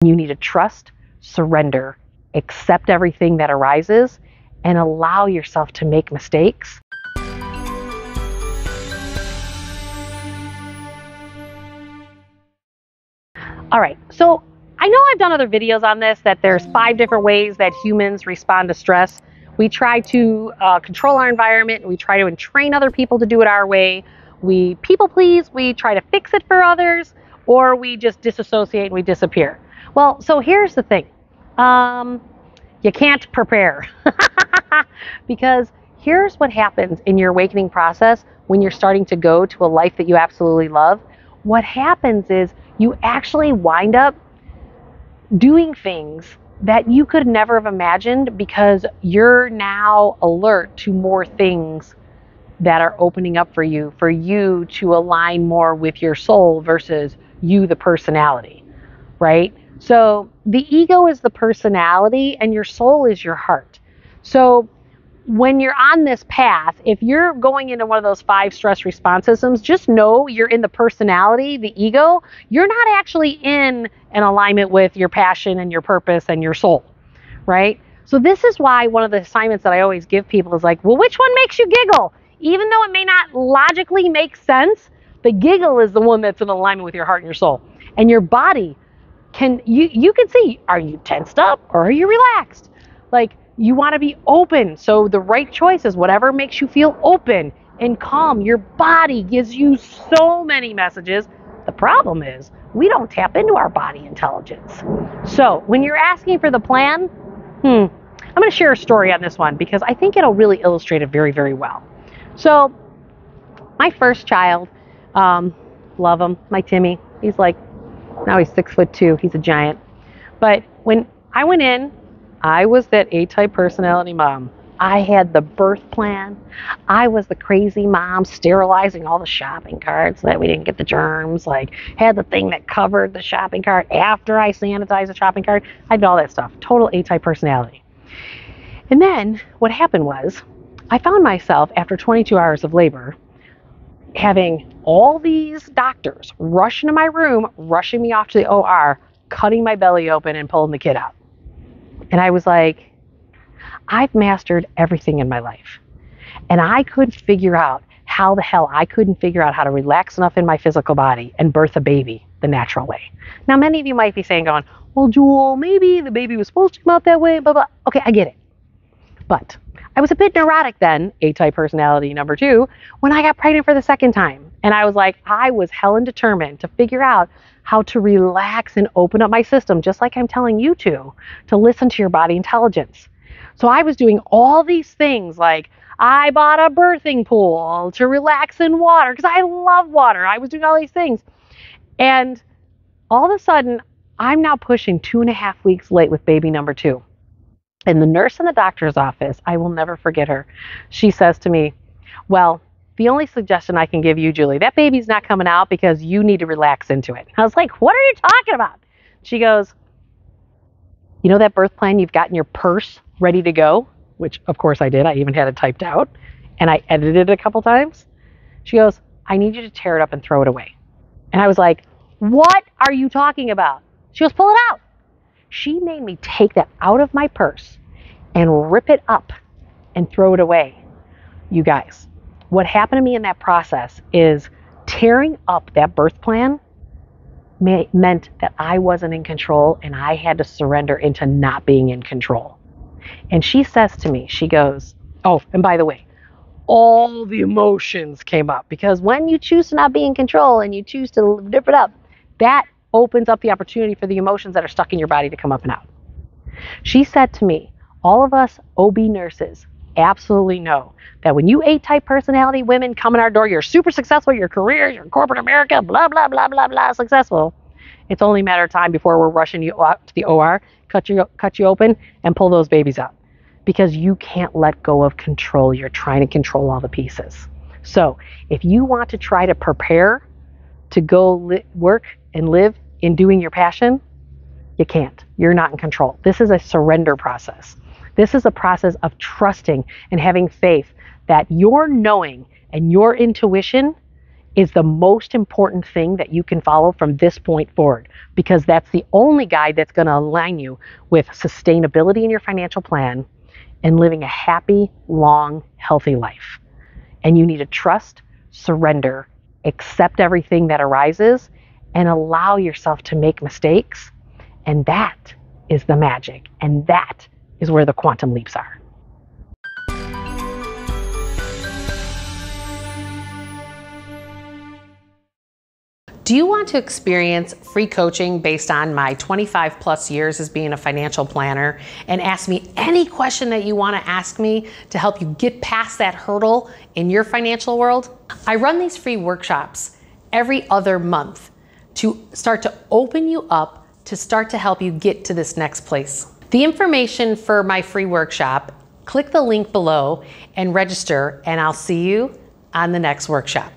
You need to trust, surrender, accept everything that arises, and allow yourself to make mistakes. All right, so I know I've done other videos on this, that there's 5 different ways that humans respond to stress. We try to control our environment. We try to train other people to do it our way. We people please. We try to fix it for others, or we just disassociate and we disappear. Well, so here's the thing. You can't prepare. Because here's what happens in your awakening process when you're starting to go to a life that you absolutely love. What happens is you actually wind up doing things that you could never have imagined, because you're now alert to more things that are opening up for you to align more with your soul versus you, the personality, right? So the ego is the personality and your soul is your heart. So when you're on this path, if you're going into one of those 5 stress response systems, just know you're in the personality, the ego. You're not actually in an alignment with your passion and your purpose and your soul, right? So this is why one of the assignments that I always give people is like, well, which one makes you giggle? Even though it may not logically make sense, the giggle is the one that's in alignment with your heart and your soul. And your body you can see, are you tensed up or are you relaxed? Like, you want to be open. So the right choice is whatever makes you feel open and calm. Your body gives you so many messages. The problem is we don't tap into our body intelligence. So when you're asking for the plan, I'm going to share a story on this one because I think it'll really illustrate it very, very well. So my first child, love him, my Timmy, now he's 6'2". He's a giant. But when I went in, I was that A-type personality mom. I had the birth plan. I was the crazy mom sterilizing all the shopping carts so that we didn't get the germs. Had the thing that covered the shopping cart after I sanitized the shopping cart. I did all that stuff. Total A-type personality. And then what happened was I found myself after 22 hours of labor having all these doctors rush into my room, rushing me off to the OR, cutting my belly open and pulling the kid out. And I was like, I've mastered everything in my life. And I couldn't figure out how to relax enough in my physical body and birth a baby the natural way. Now, many of you might be saying, well, Jewel, maybe the baby was supposed to come out that way, blah, blah. Okay, I get it. But I was a bit neurotic then, A-type personality number 2, when I got pregnant for the second time. And I was hell and determined to figure out how to relax and open up my system, just like I'm telling you to listen to your body intelligence. So I was doing all these things, like I bought a birthing pool to relax in water because I love water. I was doing all these things. And all of a sudden, I'm now pushing 2.5 weeks late with baby number 2. And the nurse in the doctor's office, I will never forget her. She says to me, well, the only suggestion I can give you, Julie, that baby's not coming out because you need to relax into it. I was like, what are you talking about? She goes, you know that birth plan you've got in your purse ready to go? Which, of course, I did. I even had it typed out. And I edited it a couple times. She goes, I need you to tear it up and throw it away. And I was like, what are you talking about? She goes, pull it out. She made me take that out of my purse and rip it up and throw it away. You guys, what happened to me in that process is tearing up that birth plan meant that I wasn't in control and I had to surrender into not being in control. And she says to me, she goes, oh, and by the way, all the emotions came up, because when you choose to not be in control and you choose to rip it up, that opens up the opportunity for the emotions that are stuck in your body to come up and out. She said to me, all of us OB nurses absolutely know that when you A-type personality women come in our door, you're super successful, your career, you're in corporate America, blah, blah, blah, blah, blah, successful. It's only a matter of time before we're rushing you out to the OR, cut you open and pull those babies out, because you can't let go of control. You're trying to control all the pieces. So if you want to try to prepare to go work and live in doing your passion, you can't. You're not in control. This is a surrender process. This is a process of trusting and having faith that your knowing and your intuition is the most important thing that you can follow from this point forward, because that's the only guide that's going to align you with sustainability in your financial plan and living a happy, long, healthy life. And you need to trust, surrender, accept everything that arises, and allow yourself to make mistakes. And that is the magic. And that is where the quantum leaps are. Do you want to experience free coaching based on my 25 plus years as being a financial planner and ask me any question that you want to ask me to help you get past that hurdle in your financial world? I run these free workshops every other month to start to open you up, to start to help you get to this next place. The information for my free workshop, click the link below and register, and I'll see you on the next workshop.